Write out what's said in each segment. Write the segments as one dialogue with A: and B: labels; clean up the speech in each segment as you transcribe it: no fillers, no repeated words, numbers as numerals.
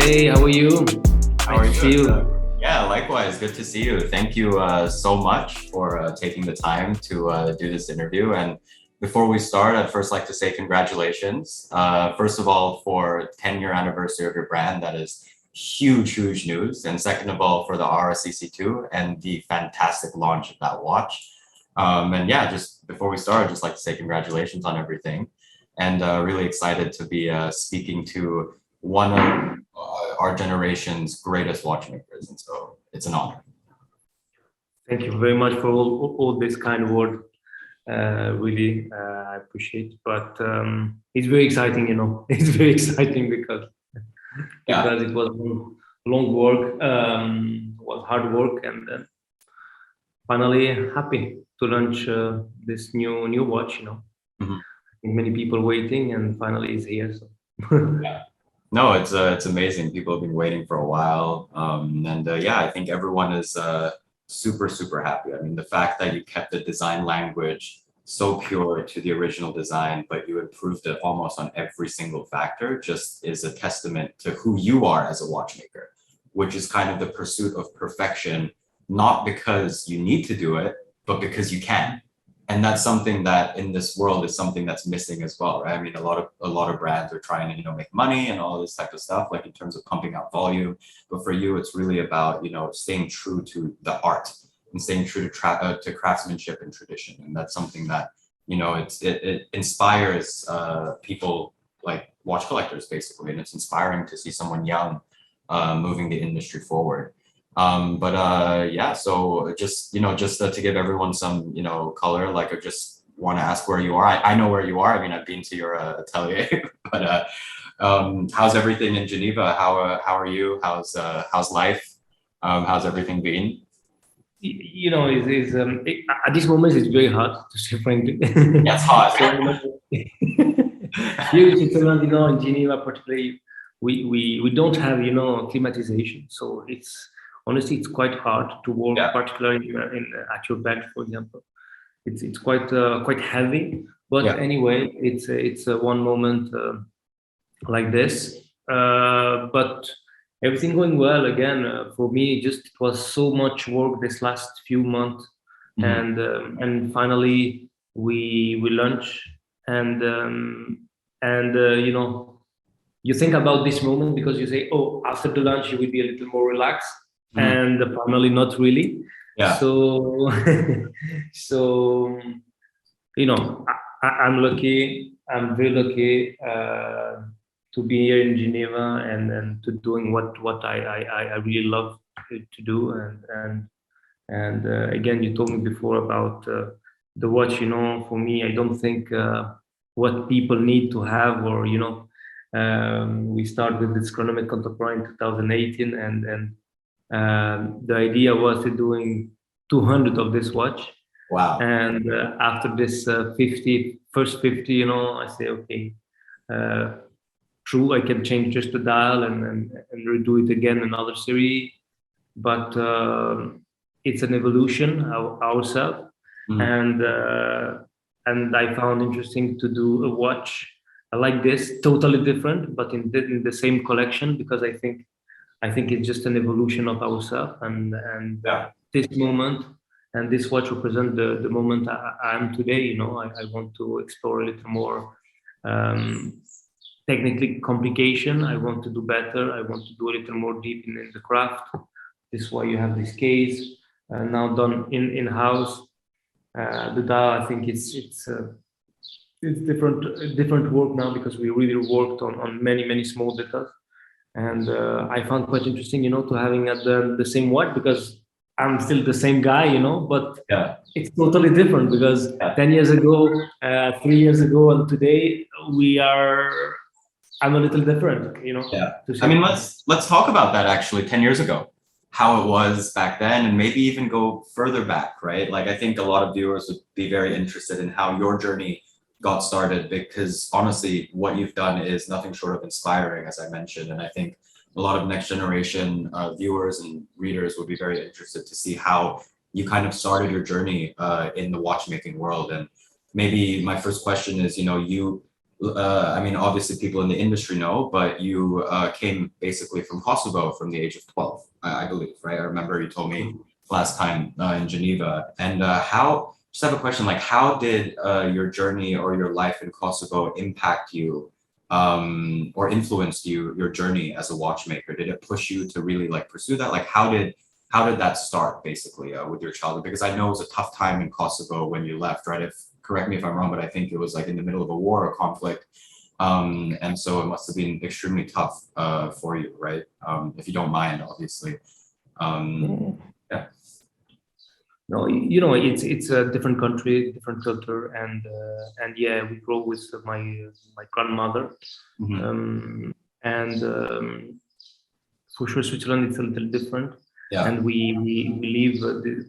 A: Hey, how are you?
B: How are
A: Nice to see
B: you?
A: you.
B: Yeah, likewise. Good to see you. Thank you so much for taking the time to do this interview. And before we start, I'd first like to say congratulations. First of all, for 10-year anniversary of your brand. That is huge, huge news. And second of all, for the RSCC2 and the fantastic launch of that watch. And yeah, just before we start, I'd just like to say congratulations on everything. And really excited to be speaking to one of our generation's greatest watchmakers, and so it's an honor.
A: Thank you very much for all this kind word. Really, I appreciate. But it's very exciting, you know. It's very exciting because it was long work, was hard work, and then finally happy to launch this new watch. You know, I think many people waiting, and finally it's here. So.
B: Yeah. No, it's amazing. People have been waiting for a while, and yeah, I think everyone is super happy. I mean, the fact that you kept the design language so pure to the original design, but you improved it almost on every single factor, just is a testament to who you are as a watchmaker, which is kind of the pursuit of perfection, not because you need to do it, but because you can. And that's something that in this world is something that's missing as well, right? I mean, a lot of brands are trying to, make money and all this type of stuff, like in terms of pumping out volume. But for you, it's really about, staying true to the art and staying true to craftsmanship and tradition. And that's something that, it inspires people like watch collectors, basically. And it's inspiring to see someone young moving the industry forward. Yeah, so just to give everyone some color, like I just want to ask where you are. I know where you are. I mean, I've been to your atelier, but how's everything in Geneva? How are you? How's life? How's everything been?
A: At this moment it's very hard, to say frankly.
B: Yeah, it's hot.
A: Here in Switzerland, in Geneva particularly, we don't have climatization, so honestly it's quite hard to work, particularly at your bed, for example. It's quite heavy, but anyway, it's one moment like this, but everything going well again. For me, it was so much work this last few months, and finally we launch, and you think about this moment because you say, oh, after the launch you will be a little more relaxed, and finally not really.
B: Yeah.
A: So so I'm lucky. I'm very lucky to be here in Geneva and to doing what I really love to do. And again, you told me before about the watch. For me, I don't think what people need to have, or we started with this Chronomètre Contemporain in 2018, and the idea was to doing 200 of this watch.
B: Wow.
A: And after this first 50, I say, okay, true, I can change just the dial and redo it again, another series. But it's an evolution ourselves. And I found interesting to do a watch like this, totally different, but in the same collection, because I think it's just an evolution of ourselves, and this moment and this watch represent the moment I am today. I want to explore a little more technically complication. I want to do better. I want to do a little more deep in the craft. This is why you have this case now done in-house. The dial, I think it's different work now, because we really worked on many small details. And I found quite interesting, to having at the same watch, because I'm still the same guy, but it's totally different, because 10 years ago, 3 years ago, and today I'm a little different,
B: Yeah. I mean, let's talk about that actually. 10 years ago, how it was back then, and maybe even go further back, right? Like, I think a lot of viewers would be very interested in how your journey got started, because honestly, what you've done is nothing short of inspiring, as I mentioned. And I think a lot of next generation viewers and readers would be very interested to see how you kind of started your journey in the watchmaking world. And maybe my first question is, you I mean, obviously people in the industry know, but you came basically from Kosovo from the age of 12, I believe, right? I remember you told me last time in Geneva. And just have a question, like how did your journey or your life in Kosovo impact you or influenced your journey as a watchmaker? Did it push you to really like pursue that? Like how did that start basically with your childhood? Because I know it was a tough time in Kosovo when you left, right? Correct me if I'm wrong, but I think it was like in the middle of a war or conflict. And so it must have been extremely tough for you, right? If you don't mind, obviously. Yeah.
A: No, you know, it's a different country, different culture, and yeah, we grew with my grandmother, and for sure Switzerland it's a little different.
B: Yeah.
A: And we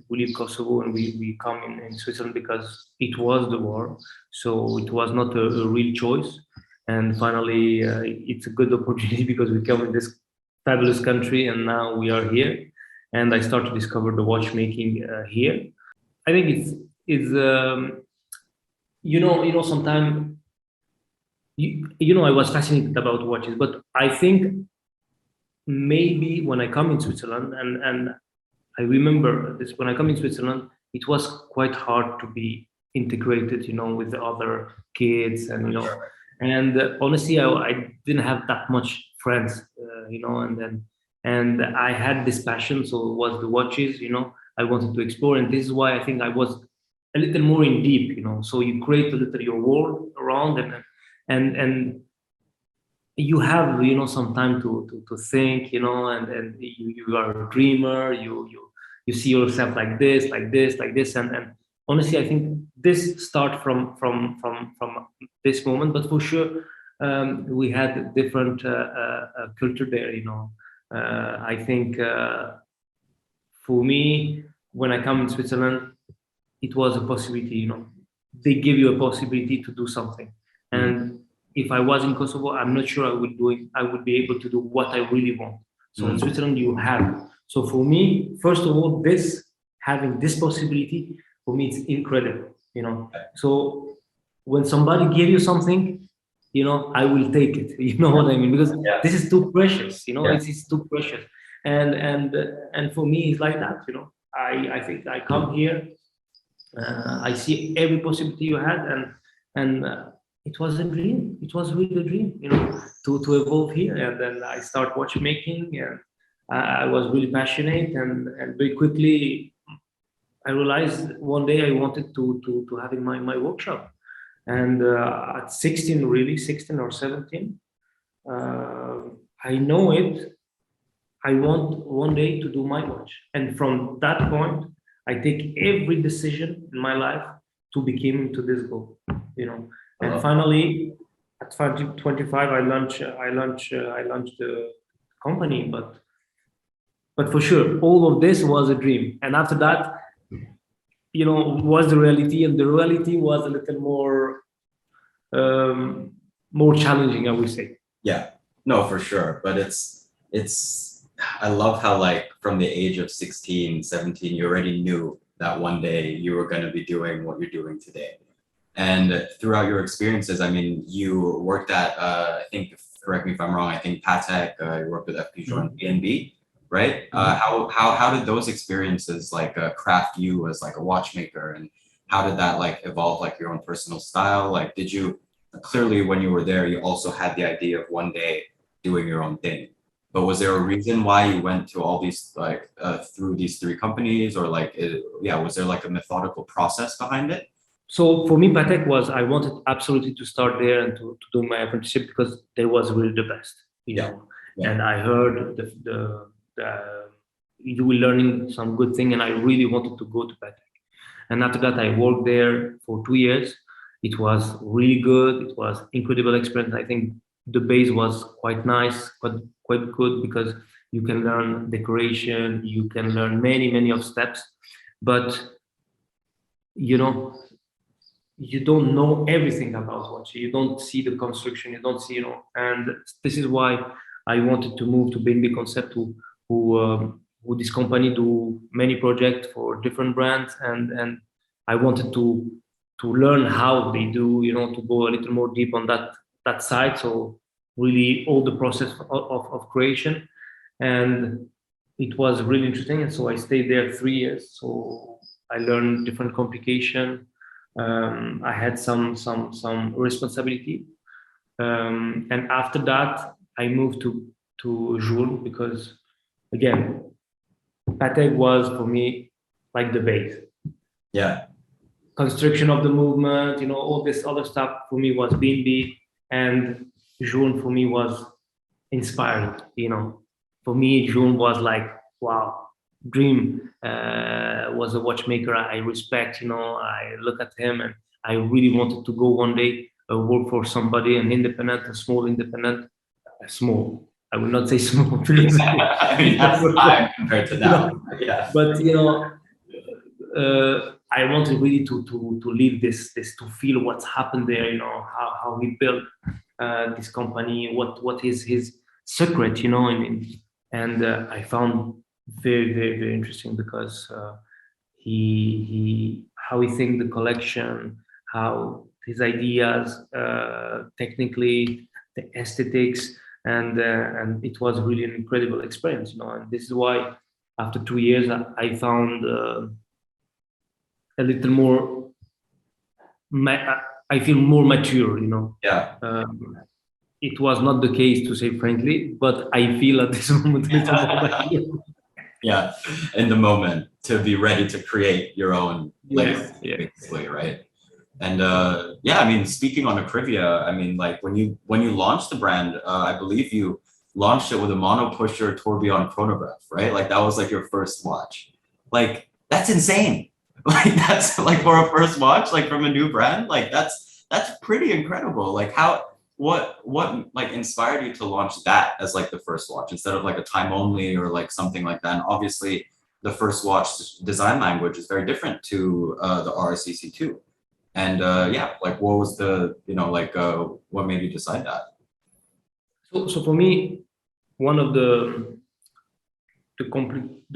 A: leave Kosovo and we come in Switzerland because it was the war, so it was not a real choice. And finally, it's a good opportunity because we come in this fabulous country, and now we are here. And I started to discover the watchmaking here. I think it's sometimes I was fascinated about watches, but I think maybe when I come in Switzerland, and I remember this, when I come in Switzerland, it was quite hard to be integrated, with the other kids, and honestly, I didn't have that much friends, and I had this passion, so it was the watches, I wanted to explore, and this is why I think I was a little more in deep, so you create a little your world around, and you have some time to think, and you are a dreamer, you see yourself like this, and honestly I think this start from this moment, but for sure we had different culture there, I think for me, when I come in Switzerland, it was a possibility, they give you a possibility to do something. And if I was in Kosovo, I'm not sure I would be able to do what I really want. So in Switzerland, you have. So for me, first of all, having this possibility, for me, it's incredible, So when somebody give you something, I will take it. You know what I mean? Because this is too precious, it's too precious. And for me, it's like that, I think I come here, I see every possibility you had, and it was a dream. It was really a dream, to evolve here. And then I start watchmaking, and I was really passionate, and very quickly I realized one day I wanted to have in my workshop. And at 16, really 16 or 17, I know it. I want one day to do my watch. And from that point, I take every decision in my life to become to this goal, And finally, at 25, I launched the company. But for sure, all of this was a dream. And after that, was the reality, and the reality was a little more challenging, I would say.
B: Yeah, no, for sure. But I love how like from the age of 16, 17, you already knew that one day you were going to be doing what you're doing today. And throughout your experiences, I mean, you worked at, I think, correct me if I'm wrong, I think Patek, you worked with FP and B&B, right? How did those experiences like craft you as like a watchmaker, and how did that like evolve like your own personal style? Like, did you, clearly when you were there, you also had the idea of one day doing your own thing. But was there a reason why you went to all these like through these three companies, or like, was there like a methodical process behind it?
A: So for me, Patek was, I wanted absolutely to start there and to do my apprenticeship because they was really the best, know. And I heard you were learning some good thing, and I really wanted to go to Patek. And after that, I worked there for 2 years. It was really good. It was incredible experience. I think the base was quite nice, quite good, because you can learn decoration, you can learn many of steps, but you don't know everything about watch. You don't see the construction, you don't see, and this is why I wanted to move to B&B Concept, who this company do many projects for different brands, and I wanted to learn how they do, to go a little more deep on that side. So really all the process of creation, and it was really interesting. And so I stayed there 3 years. So I learned different complication. I had some responsibility, and after that I moved to Joule, because again, Patek was for me like the base.
B: Yeah.
A: Construction of the movement, all this other stuff for me was BNB, and Joule for me was inspiring. For me, Joule was like, wow, dream. Was a watchmaker I respect. I look at him and I really wanted to go one day work for somebody, an independent, a small independent, small. I will not say small because
B: I mean, that's high compared to now. Yeah.
A: But I wanted really to live this to feel what's happened there. How he built this company, what is his secret, and I found very, very, very interesting, because he how he think the collection, how his ideas, technically, the aesthetics, and it was really an incredible experience, and this is why after 2 years I found a little more I feel more mature,
B: Yeah.
A: It was not the case, to say frankly, but I feel at this moment a little more mature.
B: Yeah, in the moment, to be ready to create your own legacy, basically, right? And yeah, I mean, speaking on Akrivia, I mean, like when you launched the brand, I believe you launched it with a mono pusher tourbillon chronograph, right? Like that was like your first watch. Like that's insane. Like that's like for a first watch, like from a new brand, like that's pretty incredible. Like what like inspired you to launch that as like the first watch instead of like a time only or like something like that? And obviously the first watch design language is very different to the RSCC2. And yeah, like what was the, what made you decide that?
A: So for me, one of the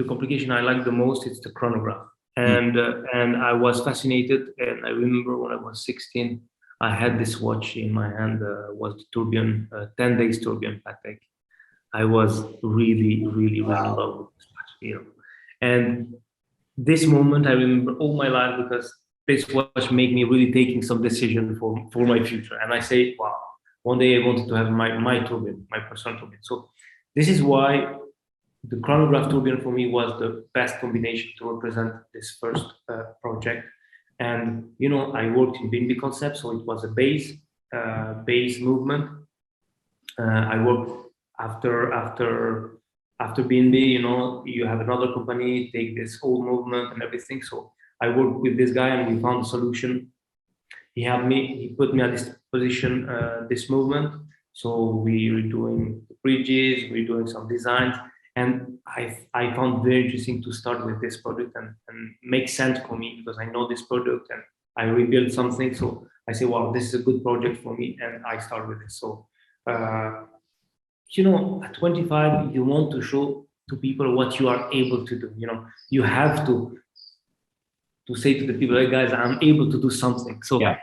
A: complication I like the most is the chronograph. And I was fascinated, and I remember when I was 16, I had this watch in my hand, was the tourbillon, 10 days tourbillon Patek. I was really, really, really in love with this watch, And this moment I remember all my life, because this watch made me really taking some decision for my future. And I say, wow, one day I wanted to have my tourbillon, my personal tourbillon. So this is why the chronograph tourbillon for me was the best combination to represent this first project. And I worked in BNB concept, so it was a base movement. I worked after BNB. You have another company take this old movement and everything. So I worked with this guy, and we found a solution. He helped me. He put me at this position, this movement. So we were doing bridges, we were doing some designs. And I found very interesting to start with this product and make sense for me, because I know this product and I rebuilt something. So I say, wow, this is a good project for me, and I start with it. So, at 25, you want to show to people what you are able to do. You have to say to the people, hey guys, I'm able to do something. So yeah.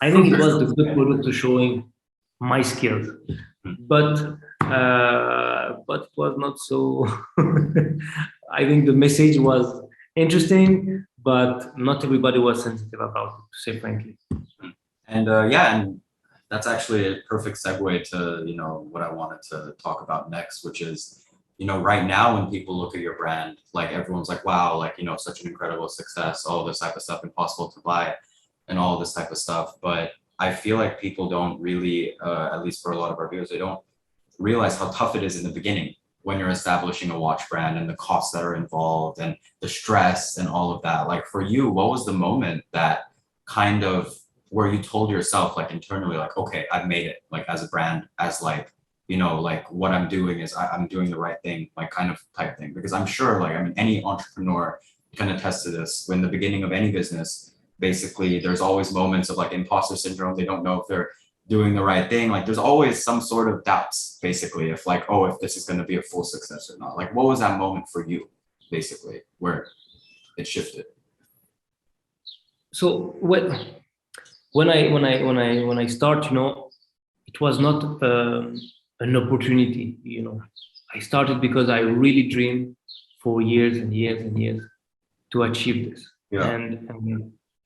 A: I think it was the good product to showing my skills, but it was not so. I think the message was interesting, but not everybody was sensitive about it, to say frankly.
B: And yeah, and that's actually a perfect segue to what I wanted to talk about next, which is right now when people look at your brand, like everyone's like, wow, like such an incredible success, all this type of stuff, impossible to buy, and all this type of stuff. But I feel like people don't really, at least for a lot of our viewers, they don't realize how tough it is in the beginning when you're establishing a watch brand and the costs that are involved and the stress and all of that. Like for you, what was the moment that kind of where you told yourself like internally, like, okay, I've made it, like as a brand, as like, like what I'm doing is I'm doing the right thing, like kind of type thing. Because I'm sure, like, I mean, any entrepreneur can attest to this. When the beginning of any business, basically there's always moments of like imposter syndrome. They don't know if they're doing the right thing. Like there's always some sort of doubts, basically, if like, oh, if this is going to be a full success or not. Like what was that moment for you, basically, where it shifted?
A: So when I start, it was not an opportunity. I started because I really dreamed for years and years and years to achieve this.
B: Yeah.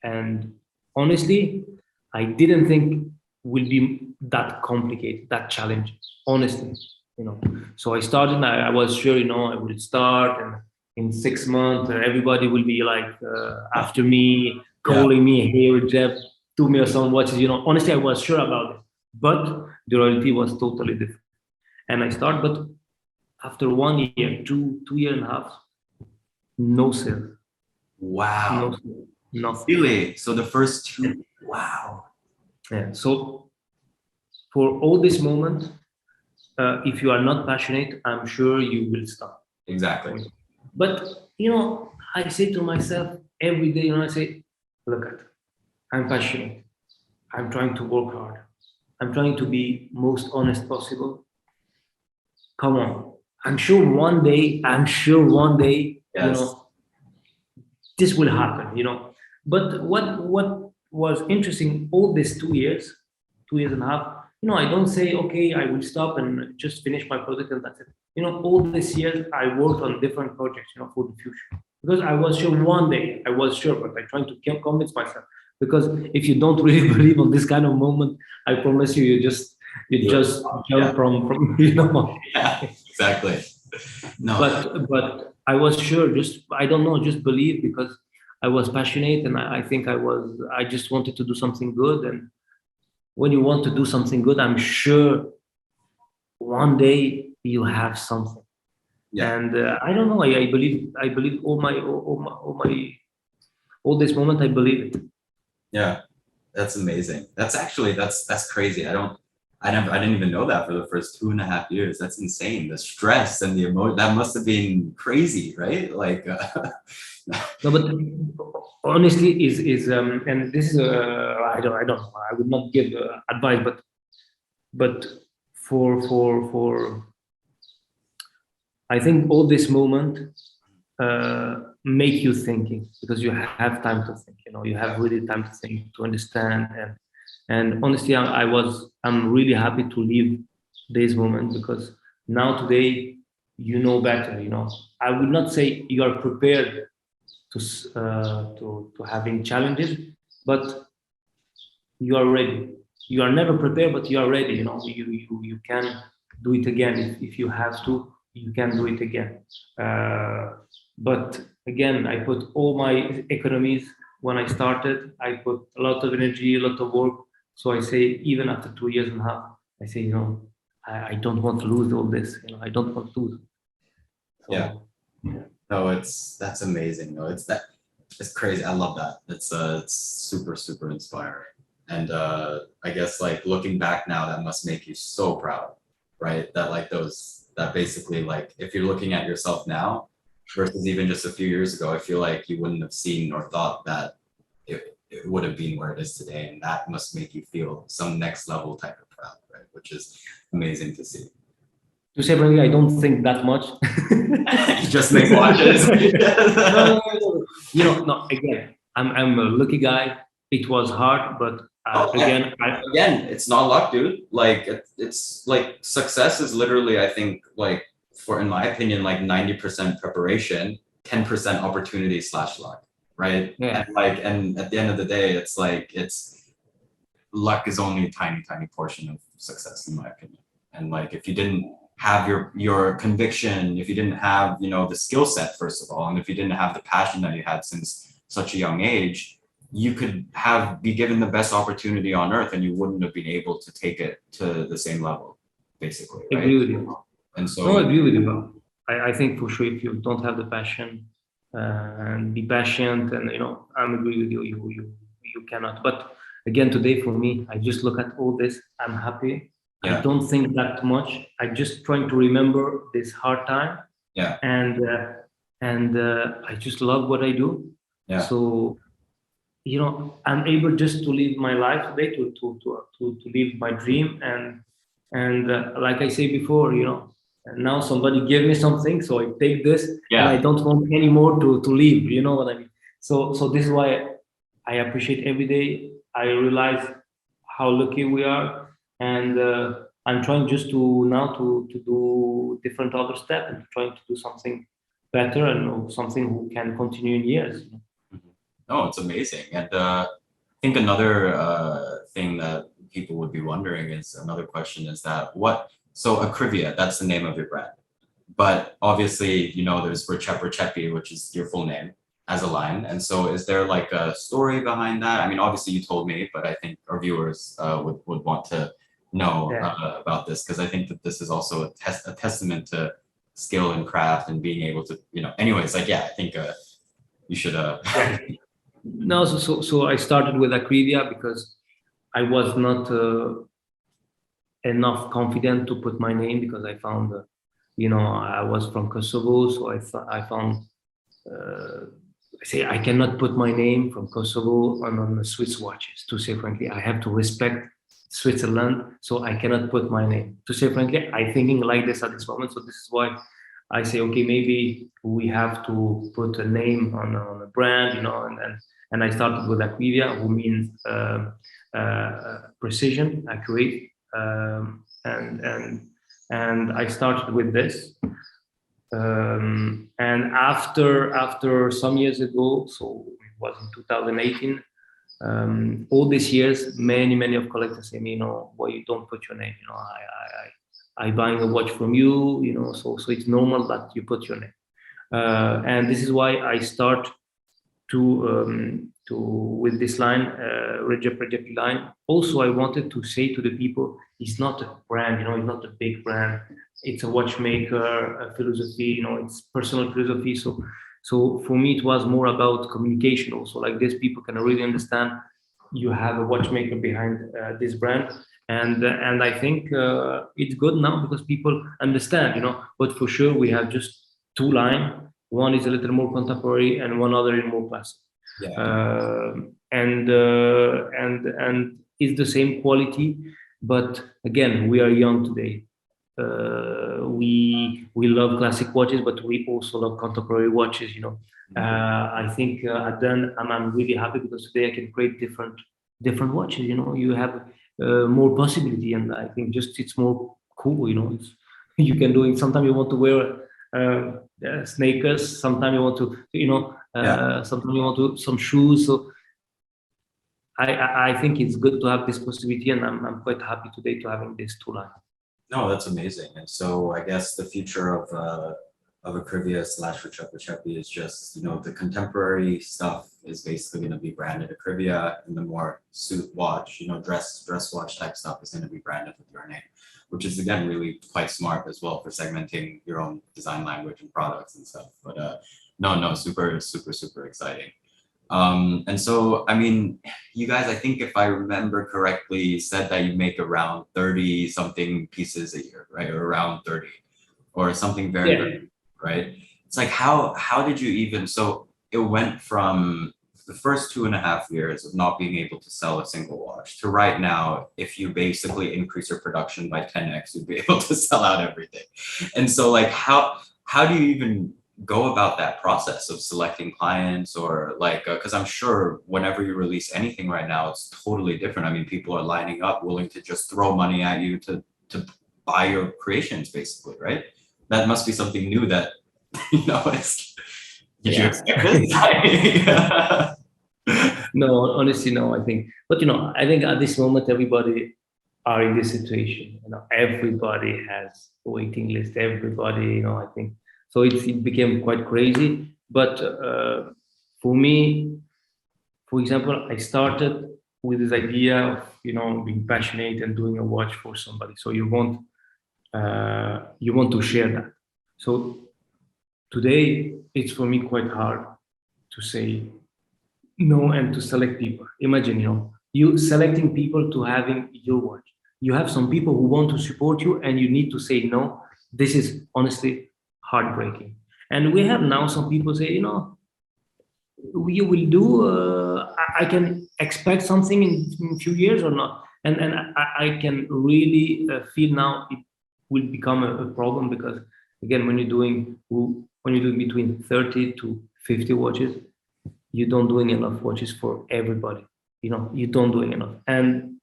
A: And honestly, I didn't think will be that complicated, that challenging. Honestly, So I started. I was sure, I will start, and in 6 months, everybody will be like after me, calling me, "Hey, Rexhep, do me some watches." Honestly, I was sure about it, but the reality was totally different. And I started, but after 1 year, 2 year and a half, no sales.
B: Wow.
A: No sales. Nothing.
B: Really? So the first two. Wow.
A: Yeah. So for all this moment, if you are not passionate, I'm sure you will stop.
B: Exactly.
A: But I say to myself every day, I say, look I'm passionate. I'm trying to work hard. I'm trying to be most honest possible. Come on. I'm sure one day,
B: Yes.
A: this will happen, But what was interesting all these 2 years, 2 years and a half, I don't say, okay, I will stop and just finish my project and that's it. All these years I worked on different projects, for the future. Because I was sure one day, but I trying to convince myself. Because if you don't really believe on this kind of moment, I promise you, you just jump from
B: Yeah, exactly. No.
A: But I was sure, I don't know, just believe, because I was passionate, and I think I just wanted to do something good. And when you want to do something good, I'm sure one day you have something.
B: Yeah.
A: And I don't know. I believe all this moment. I believe it.
B: Yeah, that's amazing. That's crazy. I didn't even know that for the first 2.5 years. That's insane. The stress and the emotion, that must have been crazy, right? Like,
A: No, but honestly, and this is I don't know. I would not give advice, but for I think all this moment make you thinking, because you have time to think. You have really time to think, to understand, and honestly, I'm really happy to live this moment, because now today you know better. I would not say you are prepared to having challenges, but you are ready. You are never prepared, but you are ready. You can do it again if you have to. You can do it again. But again, I put all my economies when I started. I put a lot of energy, a lot of work. So I say, even after 2 years and a half, I say, I don't want to lose all this. I don't want to lose. So,
B: yeah. No, that's amazing. No, it's crazy. I love that. It's super, super inspiring. And I guess, like, looking back now, that must make you so proud, right? That basically, like, if you're looking at yourself now versus even just a few years ago, I feel like you wouldn't have seen or thought that it would have been where it is today. And that must make you feel some next level type of proud, right? Which is amazing to see.
A: To say frankly, I don't think that much.
B: You just make watches.
A: No, again, I'm a lucky guy. It was hard, but again,
B: it's not luck, dude. Like, it's like success is literally, I think, like, in my opinion, like 90% preparation, 10% opportunity / luck, right?
A: Yeah.
B: And at the end of the day, it's like, luck is only a tiny portion of success, in my opinion. And like, if you didn't have your conviction, if you didn't have, the skill set, first of all, and if you didn't have the passion that you had since such a young age, you could be given the best opportunity on earth, and you wouldn't have been able to take it to the same level, basically, right?
A: Agree with you.
B: And so,
A: I agree with you. I think for sure, if you don't have the passion and be patient, and I'm agree with you. You cannot. But again, today for me, I just look at all this. I'm happy.
B: Yeah.
A: I don't think that much. I'm just trying to remember this hard time.
B: Yeah.
A: And I just love what I do.
B: Yeah.
A: So I'm able just to live my life today, to live my dream, and like I say before, and now somebody gave me something, so I take this, and I don't want any more to live. You know what I mean? So this is why I appreciate every day I realize how lucky we are, and I'm trying just to now to do different other steps and trying to do something better and something who can continue in years.
B: Oh, it's amazing. And I think another thing that people would be wondering is another question is that so Akrivia, that's the name of your brand. But obviously, there's Rexhep Rexhepi, which is your full name as a line. And so is there like a story behind that? I mean, obviously you told me, but I think our viewers would want to know about this, because I think that this is also a testament to skill and craft and being able to, anyways, like, yeah, I think you should.
A: No, so I started with Akrivia because I was not enough confident to put my name, because I found, I was from Kosovo, so I found, I say I cannot put my name from Kosovo on the Swiss watches. To say frankly, I have to respect Switzerland, so I cannot put my name. To say frankly, I'm thinking like this at this moment, so this is why I say, okay, maybe we have to put a name on a brand, and I started with Akrivia, who means precision, accurate, and I started with this. And after some years ago, so it was in 2018, all these years, many of collectors say me, why you don't put your name? I buying a watch from you, so it's normal that you put your name. And this is why I start to with this line, Rexhep Rexhepi line. Also, I wanted to say to the people, it's not a brand, it's not a big brand. It's a watchmaker, a philosophy, it's personal philosophy. So for me, it was more about communication also. Like this, people can really understand you have a watchmaker behind this brand. And I think it's good now because people understand, but for sure we have just two lines. One is a little more contemporary and one other is more classic. Yeah. And it's the same quality, but again, we are young today. We love classic watches, but we also love contemporary watches. I think then I'm really happy because today I can create different watches. You have more possibility, and I think just it's more cool. You can do it. Sometimes you want to wear sneakers. Sometimes you want to, sometimes you want to some shoes. So I think it's good to have this possibility, and I'm quite happy today to having these two lines.
B: No, that's amazing. And so I guess the future of Akrivia / Rexhep Rexhepi is just, the contemporary stuff is basically going to be branded Akrivia, and the more suit watch, dress watch type stuff is going to be branded with your name, which is again really quite smart as well for segmenting your own design language and products and stuff. But no, super exciting. And so, I mean, you guys, I think if I remember correctly, said that you make around 30 something pieces a year, right? Or around 30 or something very, right? It's like, how did you even, so it went from the first 2.5 years of not being able to sell a single watch to right now, if you basically increase your production by 10x, you'd be able to sell out everything. And so like, how do you even go about that process of selecting clients, or like, because I'm sure whenever you release anything right now, it's totally different. I mean, people are lining up willing to just throw money at you to buy your creations, basically, right? That must be something new that, did you expect this?
A: No, honestly, no, I think, but I think at this moment, everybody are in this situation, everybody has a waiting list, everybody, I think. So it became quite crazy. But for me, for example, I started with this idea of being passionate and doing a watch for somebody. So you want to share that. So today it's for me quite hard to say no and to select people. Imagine you selecting people to having your watch. You have some people who want to support you, and you need to say no. This is honestly heartbreaking. And we have now some people say, you will do, I can expect something in a few years or not. And I can really feel now it will become a problem, because again, when you're doing between 30 to 50 watches, you don't doing enough watches for everybody. you don't doing enough. And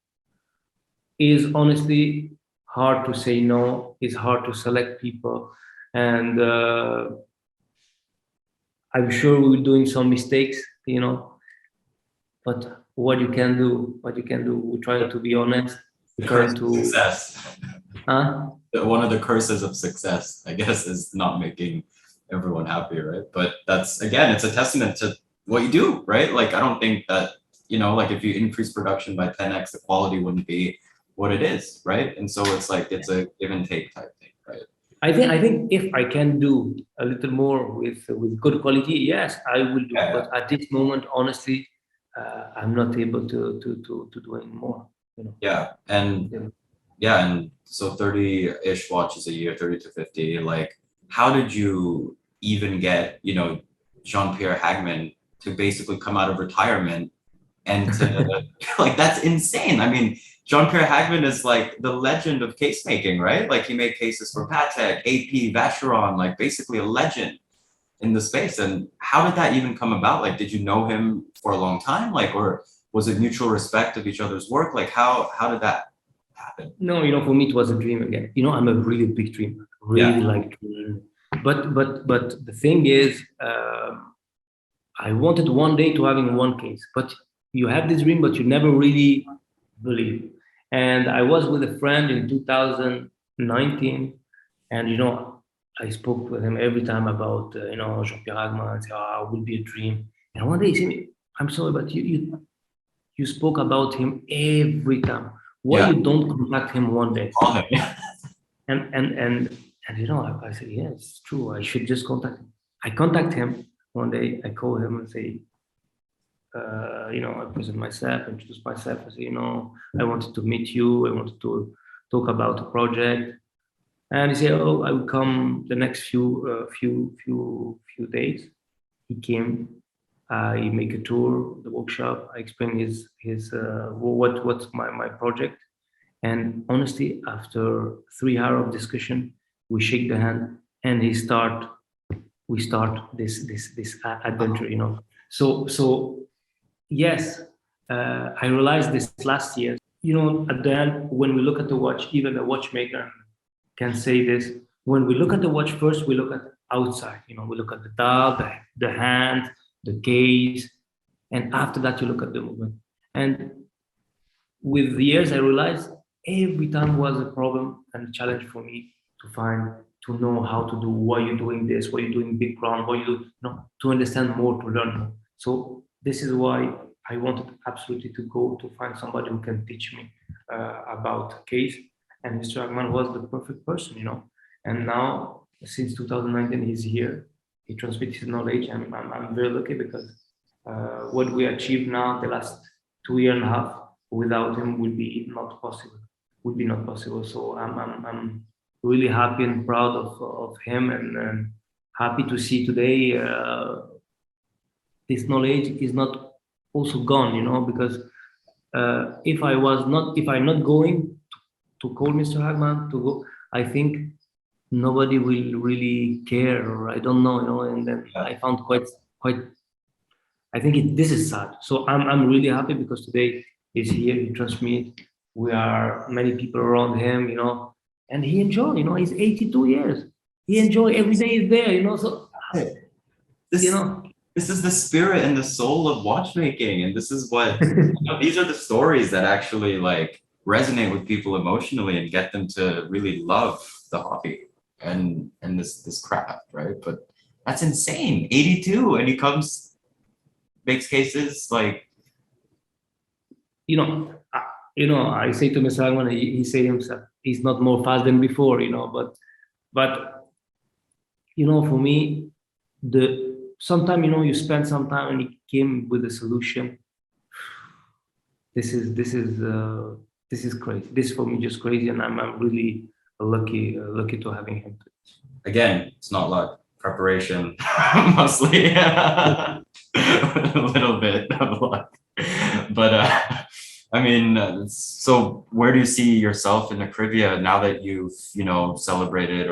A: is honestly hard to say no. It's hard to select people, and I'm sure we're doing some mistakes, but what you can do, we're trying to be honest. We're trying to
B: success.
A: Huh?
B: One of the curses of success, I guess, is not making everyone happy, right? But that's, again, it's a testament to what you do, right? Like, I don't think that, like if you increase production by 10x, the quality wouldn't be what it is, right? And so it's like, it's a give and take type thing, right?
A: I think if I can do a little more with good quality, yes, I will do.
B: Yeah.
A: But at this moment, honestly, I'm not able to do any more.
B: Yeah, and so 30-ish watches a year, 30 to 50. Like, how did you even get, Jean-Pierre Hagman to basically come out of retirement and to like, that's insane. I mean, Jean-Pierre Hagman is like the legend of case making, right? Like, he made cases for Patek, AP, Vacheron, like basically a legend in the space. And how did that even come about? Like, did you know him for a long time? Like, or was it mutual respect of each other's work? Like, how did that happen?
A: No, for me it was a dream again. I'm a really big dreamer. Really like dreaming. But the thing is, I wanted one day to having one case. But you have this dream, but you never really believe. And I was with a friend in 2019, and I spoke with him every time about Jean-Pierre Hagman and say, it will be a dream. And one day he said, I'm sorry, but you spoke about him every time. Why you don't contact him one day? and I said, yeah, it's true. I should just contact him. I contact him one day. I call him and say, I present myself, introduce myself. I say, I wanted to meet you. I wanted to talk about a project. And he said, oh, I will come the next few days. He came. I make a tour, the workshop. I explain his what's my project. And honestly, after 3 hours of discussion, we shake the hand, and we start this adventure. So yes, I realized this last year. At the end, when we look at the watch, even a watchmaker can say this. When we look at the watch, first we look at outside. We look at the dial, the hand, the case, and after that you look at the movement. And with the years, I realized every time was a problem and a challenge for me to know how to do, why you're doing this, why you're doing big round, why you to understand more, to learn more. So this is why I wanted absolutely to go to find somebody who can teach me about case. And Mr. Hagman was the perfect person, And now, since 2019, he's here. He transmits his knowledge. I'm very lucky because what we achieved now, the last 2.5 years, without him would be not possible. So I'm really happy and proud of him, and happy to see today this knowledge is not also gone, because if I'm not going to call Mr. Hagman to go, I think nobody will really care, or I don't know, and then I found quite. I think this is sad. So I'm really happy because today he's here. He trusts me. We are many people around him, and he enjoy. He's 82 years. He enjoy every day is there, So
B: this is the spirit and the soul of watchmaking, and this is what these are the stories that actually like resonate with people emotionally and get them to really love the hobby and this craft, right? But that's insane. 82, and he comes, makes cases like.
A: I say to Mr. Hagman, he said himself, he's not more fast than before, but for me, sometimes you spend some time and he came with a solution. This is crazy. This for me just crazy, and I'm really lucky to having him.
B: Again, it's not luck, preparation, mostly. A little bit of luck, but I mean, so where do you see yourself in Akrivia now that you've celebrating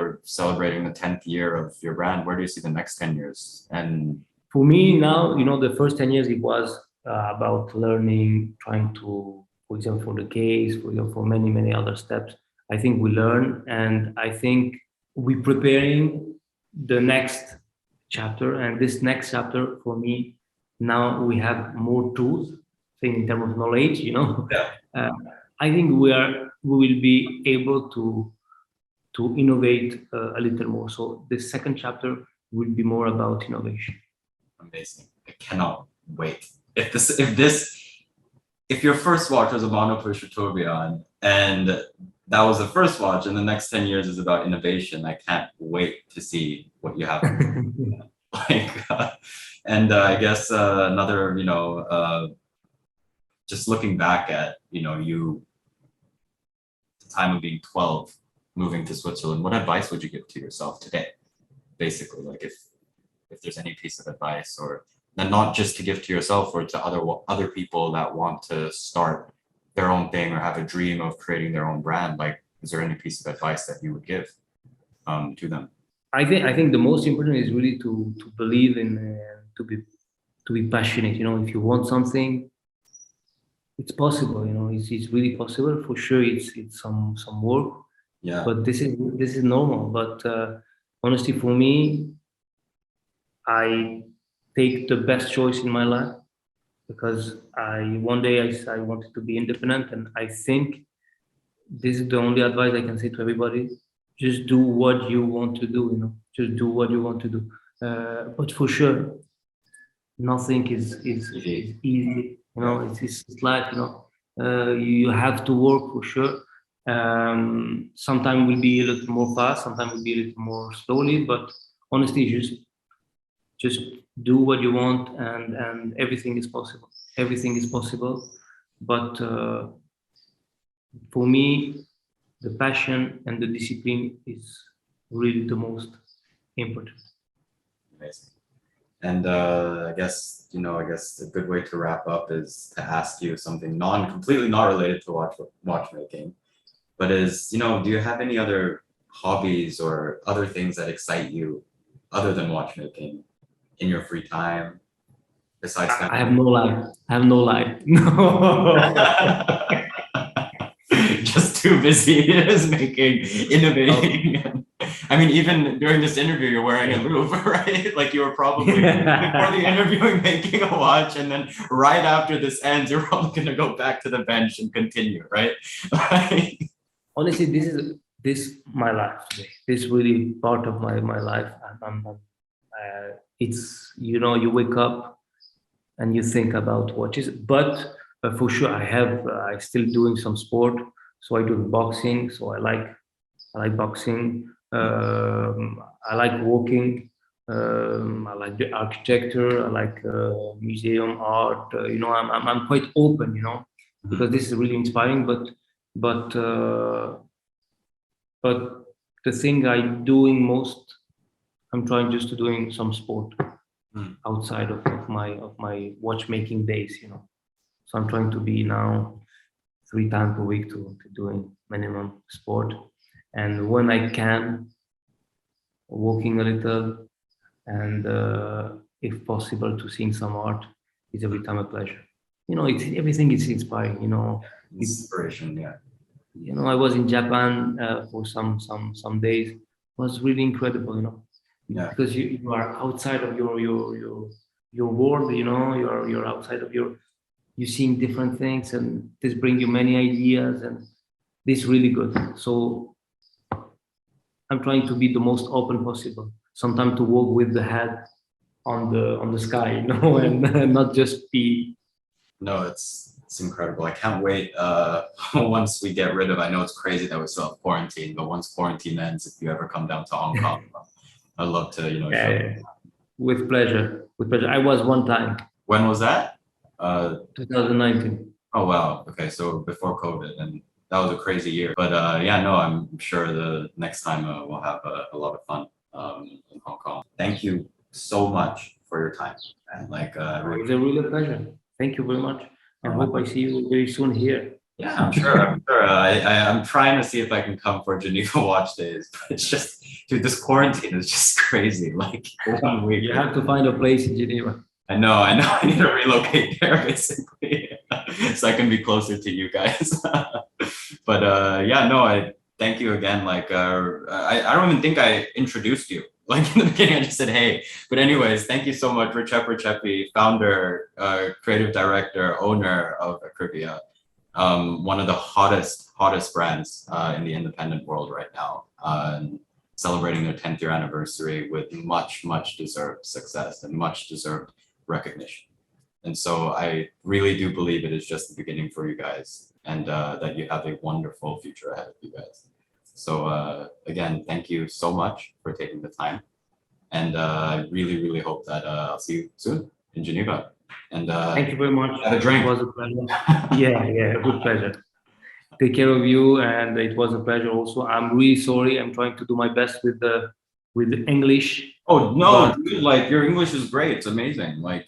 B: the 10th year of your brand? Where do you see the next 10 years? And
A: for me now, the first 10 years it was about learning, trying to, for example, for the case, for example, for many other steps. I think we learn, and I think we're preparing the next chapter. And this next chapter, for me, now we have more tools. Think in terms of knowledge,
B: Yeah.
A: I think we will be able to innovate a little more. So the second chapter will be more about innovation.
B: Amazing. I cannot wait. If your first watch was a monopush tourbillon and that was the first watch and the next 10 years is about innovation, I can't wait to see what you have. I guess another, just looking back at, you, the time of being 12, moving to Switzerland, what advice would you give to yourself today? Basically, like if there's any piece of advice, or and not just to give to yourself or to other people that want to start their own thing or have a dream of creating their own brand, like, is there any piece of advice that you would give to them?
A: I think the most important is really to believe in, to be passionate. If you want something, it's possible. It's really possible. For sure, it's some work.
B: Yeah.
A: But this is normal. But honestly, for me, I take the best choice in my life, because one day I wanted to be independent, and I think this is the only advice I can say to everybody. Just do what you want to do, just do what you want to do. But for sure, nothing is easy, it's life, you have to work for sure. Sometimes will be a little more fast, sometimes will be a little more slowly, but honestly, just do what you want, and everything is possible. Everything is possible. But for me, the passion and the discipline is really the most important.
B: Amazing. And I guess a good way to wrap up is to ask you something completely not related to watchmaking, but do you have any other hobbies or other things that excite you other than watchmaking in your free time? Besides that,
A: I have no life. No.
B: Just too busy innovating. I mean, even during this interview, you're wearing a loop, right? Like you were probably before the interview making a watch, and then right after this ends, you're probably gonna go back to the bench and continue, right?
A: Honestly, this my life today. This is really part of my life. It's you wake up and you think about watches, but for sure I still doing some sport. So I do boxing. So I like boxing. I like walking. I like the architecture. I like museum art. I'm quite open. Because this is really inspiring. But the thing I'm doing most, I'm trying just to doing some sport outside of my watchmaking days. So I'm trying to be now 3 times per week to doing minimum sport, and when I can, walking a little, and if possible to seeing some art is every time a pleasure. It's everything is inspiring.
B: Inspiration, yeah.
A: I was in Japan for some days. It was really incredible.
B: Yeah.
A: Because you are outside of your world. You're outside of you're seeing different things, and this brings you many ideas, and this is really good. So I'm trying to be the most open possible. Sometimes to walk with the head on the sky, and not just be.
B: No, it's incredible. I can't wait. Once we get rid of, I know it's crazy that we still have quarantine, but once quarantine ends, if you ever come down to Hong Kong, I'd love to, show.
A: With pleasure. I was one time.
B: When was that?
A: 2019.
B: Oh wow. Okay, so before COVID, and that was a crazy year. But I'm sure the next time we'll have a lot of fun in Hong Kong. Thank you so much for your time, and
A: it was a real pleasure. Thank you very much, and hope I see you very soon here.
B: Yeah, I'm sure. I'm trying to see if I can come for Geneva Watch Days, but it's just, dude, this quarantine is just crazy. Like 1 week.
A: You have to find a place in Geneva.
B: I know. I need to relocate there basically, so I can be closer to you guys. But yeah, no, I thank you again. Like, I don't even think I introduced you. Like in the beginning, I just said hey. But anyways, thank you so much, Rexhep Rexhepi, founder, creative director, owner of Akrivia, one of the hottest brands in the independent world right now. Celebrating their 10th year anniversary with much deserved success and much deserved recognition. And so I really do believe it is just the beginning for you guys, and that you have a wonderful future ahead of you guys. So again, thank you so much for taking the time. And I really hope that I'll see you soon in Geneva. And
A: Thank you very much.
B: have a drink.
A: It was a pleasure. Yeah, good pleasure. Take care of you, and it was a pleasure also. I'm really sorry. I'm trying to do my best with the English.
B: Oh no,
A: But
B: dude, like your English is great. It's amazing. Like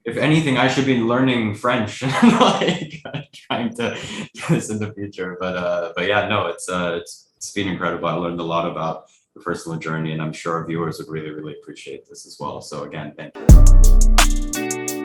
B: if anything, I should be learning French, like trying to do this in the future. But yeah, no, it's been incredible. I learned a lot about the personal journey, and I'm sure our viewers would really appreciate this as well. So again, thank you.